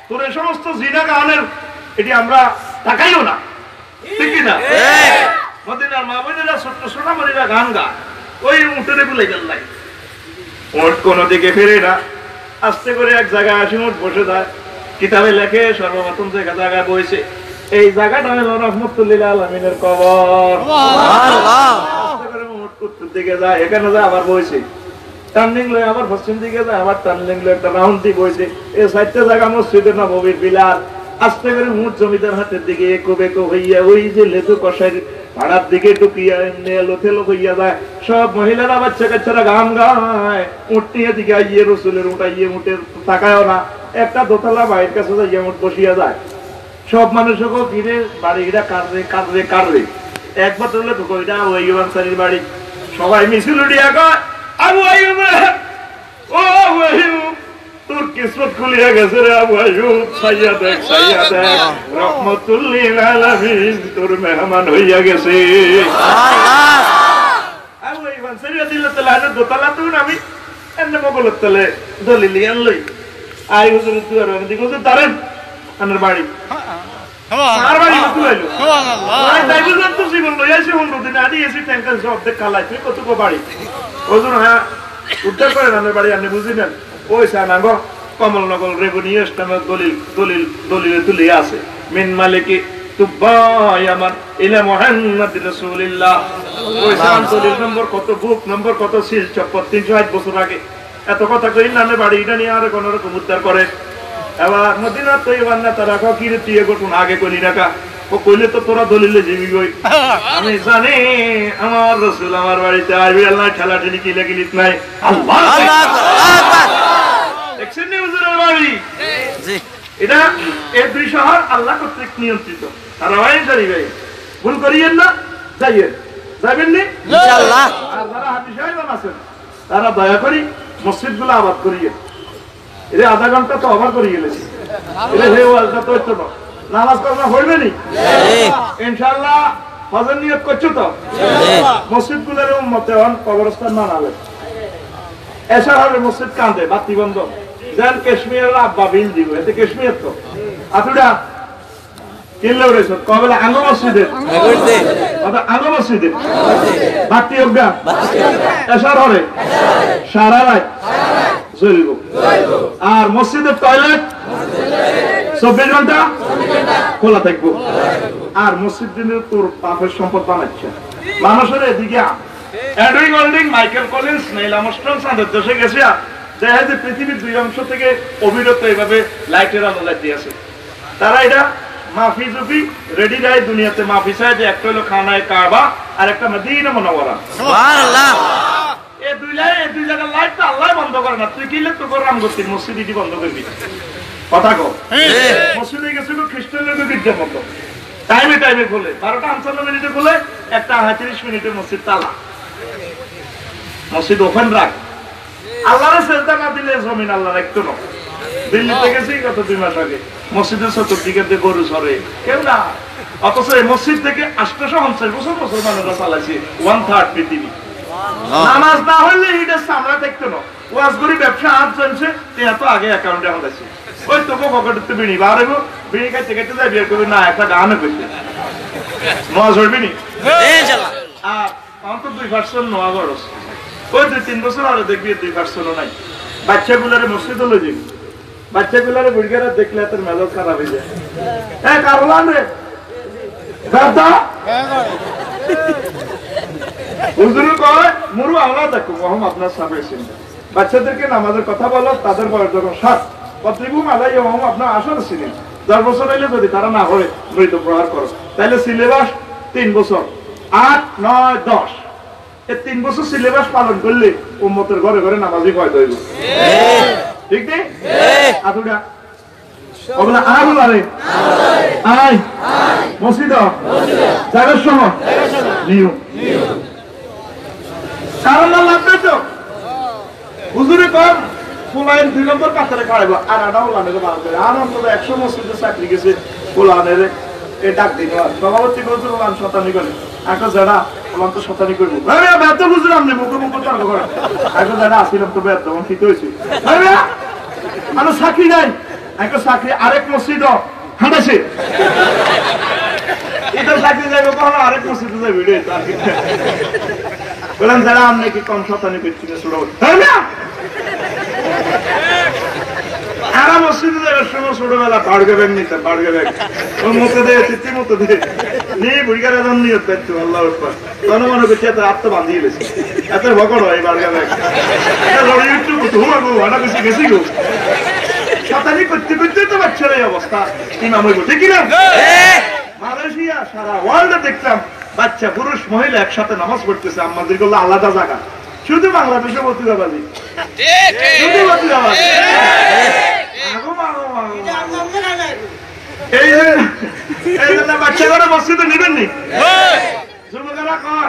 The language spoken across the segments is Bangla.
তোর এই সমস্ত জিনা গানের এটি আমরা তাকাইও না, ঠিক না? মদিনার মা বোনেরা ছোট্ট সোনামণিরা গান গায়, ওই উঠে বলে গেল নাই, উঠ কোনো দিকে ফিরে না, আস্তে করে এক জায়গায় আসি উঠ বসে যায়, কিতাবে লেখে সর্বপ্রথম যে জায়গায় বইছে এই জায়গাটা হলো রহমতুল্লিল আলামিনের কবর। আস্তে করে উঠ উত্তর দিকে যায়, এখানে যায় আবার বইছে, টার্নিং লয়ে আবার পশ্চিম দিকে যায়, আবার টার্নিং লয়ে একটা রাউন্ড দিয়ে বইছে, এই চারটে জায়গা মসজিদে নববীর বিলার। আস্তে করে মুঠ জমিদার হাতের দিকে একো বেকো হইয়া ওই যে লেতু কষাই পাড়ার দিকে ঢুকিয়া এমনি এলোথেলো হইয়া যায়। সব মহিলারা বাচ্চা কাচ্চারা গান গায়, উঠটিয়ে দিকে আইয়ে রসুলের উঠাইয়ে উঠে তাকায়ও না, একটা দোতলা বাড়ির কাছে যাইয়া উঠ বসিয়া যায়। সব মানুষকে ফিরে বাড়িটা কাঁদরে কাঁদরে কাঁদরে, একবার তুললে ঢুকো এটা আবু আইয়ুব আনসারীর বাড়ি। সবাই মিছিল উঠিয়া কয় আবু আইয়ুব, ও আবু আইয়ুব তোর কিসমত খুলিয়া গেছে রে আবু আইয়ুব, সাইয়া দেখ রহমতুল্লিল আলামিন তোর মেহমান হইয়া গেছে। আবু আইয়ুব আনসারী রাদিয়াল্লাহু তাআলা আনহু দোতলা তুন আমি এমনি মোগলের তলে দলিল আনলই আই হুজুর দুয়ার আমি হুজুর দাঁড়ান আনার বাড়ি আর বাড়ি কত হইলো সুবহানাল্লাহ তাই বুঝলাম তো জীবন লইয়া এসে 15 দিন আদি এসে ট্যাঙ্কার সব দেখ কালাই তুই কত বাড়ি হুজুর হ্যাঁ উদ্ধার করে আনার বাড়ি আপনি বুঝিলেন ওই সানাগো কমলনগর রেভিনিউ স্টেশনের দলিলে তুলে আছে মিন মালিকি তুবাই আমার ইলা মুহাম্মদ রাসূলুল্লাহ। ওই সান দলিল নম্বর কত, বুক নম্বর কত, সিল চপ্পর 360 বছর আগে এত কথা কই নামে বাড়ি এটা নিয়ে আর কোন রকম উদ্ধার করে। এবার মদিনা তৈবান না তারা কি রে তুই ঘটনা আগে কইলি রাখা, ও কইলে তো তোরা দলিলে যাবি কই। আমি জানি আমার রাসূল আমার বাড়িতে আসবে, আল্লাহ ঠেলা ঠেলি কি লাগিলিত নাই। আল্লাহু আকবার। দেখছেন নি হুজুরের বাড়ি জি, এটা এই দুই শহর আল্লাহ কর্তৃক নিয়ন্ত্রিত। আর ওই জানি ভাই ভুল করিয়েন না, যাইয়েন যাবেন নি ইনশাআল্লাহ। আর যারা হাদিস সাহেব আছেন তারা দয়া করি মসজিদগুলো আবাদ করিয়েন। এটা আধা ঘন্টা তো আবার করিয়ে গেলেছি, এটা হে ওয়াজটা তো হচ্ছে না, নামাজ কাজা হইবে নি ইনশাআল্লাহ। ফজর নিয়ত করছো তো মসজিদগুলোর উম্মতে হন কবরস্থান বানাবে, এসা হবে মসজিদ কাঁদে বাতি বন্ধ যেন কাশ্মীরের আব্বা বিল দিব, এতে কাশ্মীর তো আতুডা কিনলে উড়েছ কবেলা আঙ্গ মসজিদের আঙ্গ মসজিদের বাতি অজ্ঞা এসার হরে সারা রাত জ্বলব। আর মসজিদের টয়লেট 24 ঘন্টা খোলা থাকবো। আর মসজিদ দিনের তোর পাপের সম্পদ বানাচ্ছে মানুষের এদিকে এডুইং ওল্ডিং মাইকেল কলিন্স নেইল আর্মস্ট্রং চাঁদের দেশে গেছে, দেখা যায় পৃথিবীর দুই অংশ থেকে অবিরত এইভাবে লাইটের আলো লাইট দিয়েছে। তারা এটা মাফি জুফি রেডি রায় দুনিয়াতে মাফি চায় যে একটা হলো খানায় কাবা আর একটা মদিনা মুনাওয়ারা। সুবহানাল্লাহ। এই দুই জায়গার লাইট তো আল্লাহ বন্ধ করে না, তুই কিলে তো রাম গতির মসজিদ ইটি বন্ধ করবি কথা কো। মসজিদে গেছে খ্রিস্টানদের গির্জার মতো টাইমে টাইমে খোলে, 12টা 55 মিনিটে খোলে, 1টা 38 মিনিটে মসজিদ তালা। মসজিদ ওপেন রাখ, আল্লাহর সেজদা না দিলে জমিন আল্লাহ রাখতো না। দিল্লিতে গেছি গত 2 মাস আগে, মসজিদের চতুর্দিকে গরু সরে কেউ না, অথচ এই মসজিদ থেকে 850 বছর মুসলমানেরা চালাইছে 1/3 পৃথিবী। নামাজ না হইলে এটা সামলা দেখতো না, ওয়াজ করি ব্যবসা হাত চলছে এত আগে অ্যাকাউন্টে আমাদের ওই তোকে পকেটে বিড়ি বার হইব, বিড়ি খাইতে খাইতে যাই বিয়ে করবি না, একটা গানও করছে নোয়া ঝরবি নি। আর আমার তো 2% নোয়া খরচ, ওই 2-3 বছর আরো দেখবি 2% নাই। বাচ্চাগুলারে মসজিদে লই যাবি, বাচ্চাগুলারে বুড়িগারা দেখলে তোর মেজাজ খারাপ হয়ে যায়। হ্যাঁ কারলান রে দাদা হুজুর কয় মুরু আল্লাহ দেখো মহম আপনার সামনে চিন্তা, বাচ্চাদেরকে নামাজের কথা বলো, তাদের বয়স যখন 7 পত্রিকুম আলাই মহম আপনার আসর ছিলেন 10 বছর হইলে যদি তারা না হয় মৃত প্রহার করো, তাহলে সিলেবাস 3 বছর 8, 9, 10 এই 3 বছর সিলেবাস পালন করলে উম্মতের ঘরে ঘরে নামাজি পয়দা হইব। ঠিক নেই আতুডা ওগুলা আর বলারে আয় মসজিদ জায়গার সহ নিউ কারণ লাগবে তো হুজুরে কম ফুলাইন 2 নম্বর কাতারে খাড়াইব আর আডাও লাগে বার করে আর অন্তত 100 মসজিদে চাকরি গেছে ফুলানের এ ডাক দিন সভাপতি হুজুর ওলান শতানি করে একটা জায়গা ওলান তো শতানি করব আরে বেত হুজুর আপনি মুখে মুখে তর্ক করেন একটা জায়গা আসিলাম তো বেত তখন ঠিক হইছে আরে আনো সাকি নাই একটা চাকরি আরেক মসজিদ হাঁটাছে এটা চাকরি যাবে কখনো আরেক মসজিদে যাবে ভিডিও বললাম যারা আপনি কি কম শতানি করছি না ছোট না আরা মসজিদে যাবার সময় ছোটবেলা বাড়গে ব্যাগ নিতে বাড়গে ব্যাগ ওর মতো দিয়ে চিঠি মতো দিয়ে নিয়ে বুড়িকার একদম নিয়ে পেয়েছে আল্লাহ তখন মনে করছি এত আত্ম বাঁধিয়ে গেছে এত ভকর হয় বাড়গে ব্যাগ গেছি গো শতানি করতে করতে তো বাচ্চার এই অবস্থা ইমাম হইব ঠিক না মালয়েশিয়া সারা ওয়ার্ল্ডে দেখলাম বাচ্চা পুরুষ মহিলা একসাথে নামাজ পড়তেছে আমাদের গুলো আলাদা জায়গা শুধু বাংলাদেশে বতুরাবাজি শুধু বতুরাবাজি এই জন্য বাচ্চা করে মসজিদে নেবেন নি যুবকেরা কর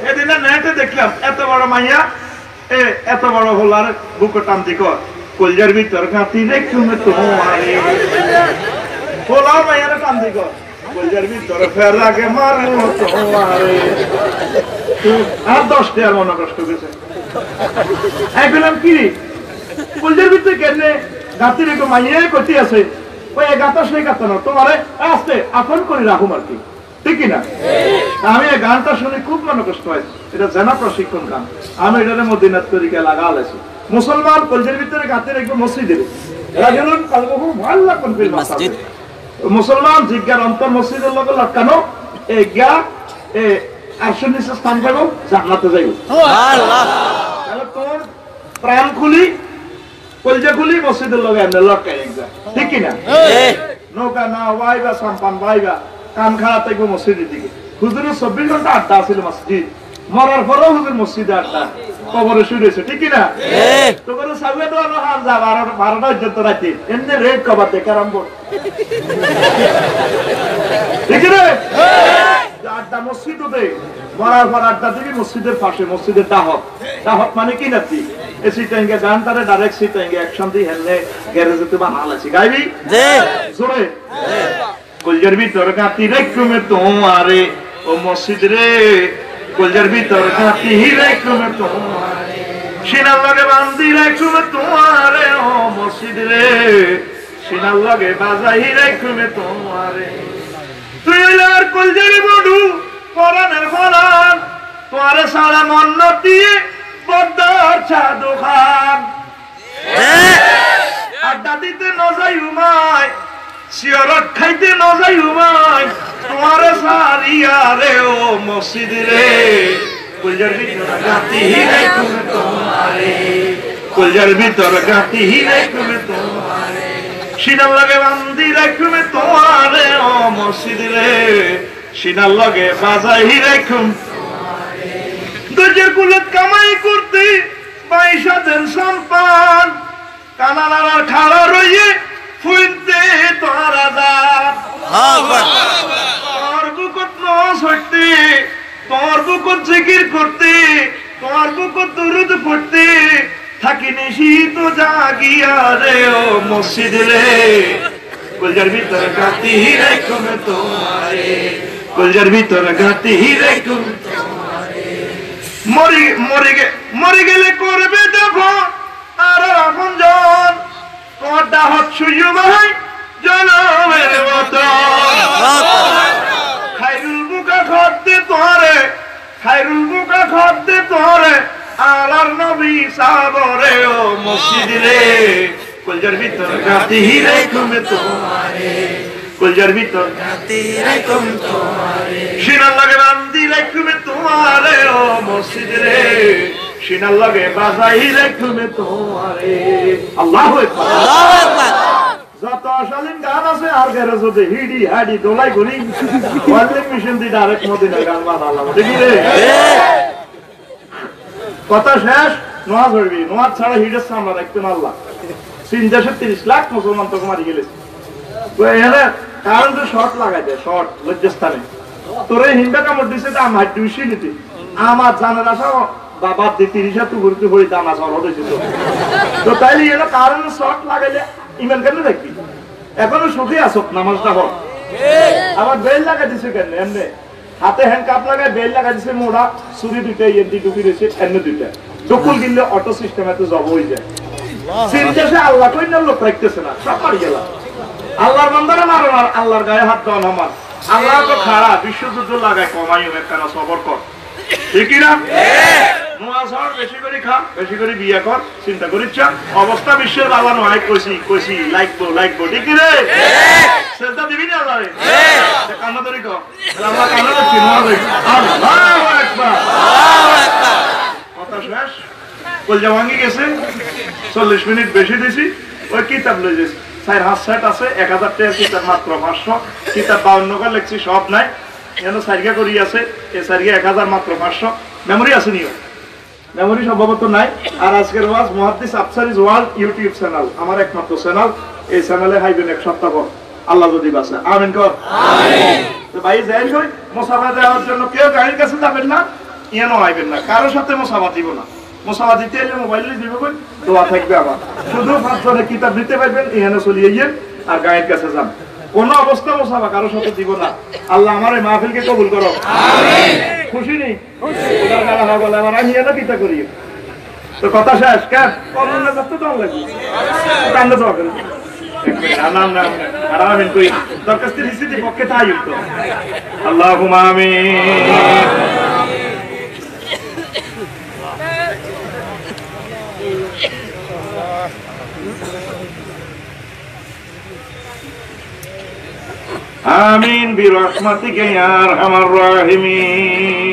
এদিনে নেটে দেখলাম এত বড় মাইয়া এত বড় হোলার বুকো টানতি কর কলজার ভিতর কাঁতি রেখে তোমারে হোলা মাইয়ার টানতি কর কলজার ভিতর ফের আগে মারবো তোমারে আর 10 টাকার মনে কষ্ট গেছে এখন কি কলজার ভিতরে কেনে গাতি রেখে মাইয়াই করতে আছে ওই গাতা সেই গাতা না তোমারে আস্তে আপন করে রাখুম আর কি ঠিক কিনা আমি এই গানটা শুনে খুব মনে কষ্ট হয় এটা জেনা প্রশিক্ষণ গান আমি এটার মদিনাত তরিকা লাগা আলাইছি মুসলমান কলজের ভিতরে গাতে রেখে মসজিদে এরা গেলেন কালকে খুব ভালো লাগবেন ফিল মসজিদ মুসলমান জিজ্ঞার অন্তর মসজিদের লগে লটকানো এই গিয়া আরশের নিচে স্থান পাবো জান্নাতে যাইব সুবহানাল্লাহ তাহলে তোর প্রাণ খুলি কলজা খুলি মসজিদের লগে এনে লটকাই একদম ঠিক কিনা নৌকা না ওয়াইবা সাম্পান ওয়াইবা কান খাড়া থাকবো মসজিদের দিকে হুজুরের 24 ঘন্টা আড্ডা আছিল মসজিদ মরার পরেও হুজুর মসজিদে আড্ডা কবরে শুয়েছে ঠিক কিনা তো করে সামনে তো হার যা 12টা পর্যন্ত রাতে এমনি রেড কভারতে ক্যারাম বোর্ড ঠিক রে আড্ডা মসজিদ ওতে মরার পর আড্ডা দিবি মসজিদের পাশে মসজিদের দাহক দাহক মানে কি নাতি এসি ট্যাঙ্কে গান তারে ডাইরেক্ট সি ট্যাঙ্কে একসাথে হেলনে গ্যারেজে তো বানাল আছে গাইবি জি জোরে কলজার ভিতর কাতি রেখুমে তোমারে ও মসজিদ রে কলজার ভিতর কাতি রেখুমে তোমারে সিনার লগে বান্ধি রেখুমে তোমারে ও মসজিদ রে সিনার লগে বাজাই রেখুমে তোমারে তুই আর কলজার বডু পরানের ফরান তোমারে সারা মন দিয়ে বদ্দার ছাদু খান আড্ডা দিতে নজাই উমায় সিয়ারত খাইতে নজাই উমায় তোমারে সারিয়া রে ও মসজিদ রে কলজার ভিতর গাতি রেখুমে তোমারে কলজার ভিতর গাতি রেখুমে তোমারে সিনার লগে বান্ধি রেখুমে তোমারে ও মসজিদ রে সিনার লগে বাজাই রেখুম দুজের কুলত কামাই করতে 22,000 সম্পান কানালার খাড়া রইয়ে ফুলতে তোর আজাদ তোর বুকত নস হইতে তোর বুকত জিকির করতে তোর বুকত দুরুদ পড়তে থাকি নিশি তো জাগিয়া রে ও মসজিদ রে কলজার ভিতর গাতি রেখুমে তোমারে কলজার ভিতর গাতি রেখুমে মরি গেলে করবে দেখো আর আপন জন তোমার দাহত সুইয় ভাই জনমের মতো খাইরুল বুকা খদ্দে তোরে খাইরুল বুকা খদ্দে তোরে আলার নবী সাবরে ও মসজিদ রে কলজার ভিতর গাতি রেখুমে তোমারে কলজার ভিতর গাতি রেখুম তোমারে সিনার লাগে বান্ধি রেখুমে তোমারে ও মসজিদ রে সিনার লাগে বাজাই রেখুমে তোমারে আল্লাহু আকবার আল্লাহু আকবার যত শালীন গান আছে আর গ্যারেজে হিডি হাডি দোলাই গনি ওয়াজিং মিশন দি ডাইরেক্ট মদিনা গান বানালাম দেখি রে কথা শেষ নোয়াজ হইবি নোয়াজ ছাড়া হিডের সামনে রাখতে না আল্লাহ 30 লাখ মুসলমান তো মারি গেলে তো এখানে কারণ তো শর্ট লাগাই দেয় শর্ট লজ্জাস্থানে তোরে হিন্দা কামড় দিছে তো আমার দুইশি নিতে আমার জানার আশা বাবা দিয়ে 30 তো ঘুরতে পড়ি দানা সর হয়েছে তো তাইলে এলো কারণ শর্ট লাগাইলে ইমেল কেন দেখবি এখনো সুখী আসক নামাজটা হোক আবার বেল লাগা দিছে কেন এমনি হাতে হ্যান্ড কাপ লাগায় বেল লাগা দিছে মোড়া চুরি দুইটা এন্টি টুপি রয়েছে এমনি দুইটা ডকুল কিনলে অটো সিস্টেম এত জব হয়ে যায় চিন্তাছে আল্লাহ কই না লোক রাখতেছে না, সব মারি গেলাম। আল্লাহর বান্দারা মারো না, আল্লাহর গায়ে হাত দেওয়া নমান। আল্লাহ তো খারাপ, বিশ্বযুদ্ধ লাগায় কমাই একখানা সবর কর, ঠিকই না? বেশি করে খা, বেশি করে বিয়ে কর, চিন্তা করিস অবস্থা বিশ্বের বাবা নয়। কইছি লাগবো ঠিক রে? সেটা দিবি না আল্লাহ কান্না ধরি কর, আল্লাহ কান্না ধরছি। আল্লাহু আকবার, কথা শেষ। কলজা ভাঙি গেছে, 40 মিনিট বেশি দিছি। ওই কিতাব লই যাইছি, 4 হাত সেট আছে, 1000 টাকা কিতাব, মাত্র 500 কিতাব। 52 কা লেখছি, সব নাই এখানে সারিকা করি আছে। এই সারিকা 1000, মাত্র 500। মেমোরি আছে নিও? মেমোরি সম্ভবত নাই। আর আজকের ওয়াজ মুহাদ্দিস আফসারিজ ওয়ার্ল্ড ইউটিউব চ্যানেল, আমার একমাত্র চ্যানেল। এই চ্যানেলে হাইবেন 1 সপ্তাহ পর, আল্লাহ যদি বাঁচে। আমিন কর। তো ভাই যাই কই, মুসাফা দেওয়ার জন্য কেউ গাড়ির কাছে যাবেন না, ইয়ানো আইবেন না, কারোর সাথে মুসাফা দিব না। মুসাফা দিতে এলে মোবাইলে দিব, কই দোয়া থাকবে আমার। শুধু 5 জনের কিতাব নিতে পারবেন, ইয়ানো চলিয়ে গিয়ে আর গাড়ির কাছে যান। কোন অবস্থা মুসাফা কারোর সাথে দিব না। আল্লাহ আমার এই মাহফিলকে কবুল করো। আমিন। খুশি নেই? ওটার গালা না বলে আমার আমি ইয়ানো কিতা করি। তো কথা শেষ। কেন করোনা করতে তো লাগবে, কান্না দোয়া করি। আমিন কই দরখাস্ত দিছি, পক্ষে তাই তো। আল্লাহুম্মা আমিন। আমিন বিরহমাতিকা ইয়া আরহামার রাহিমিন।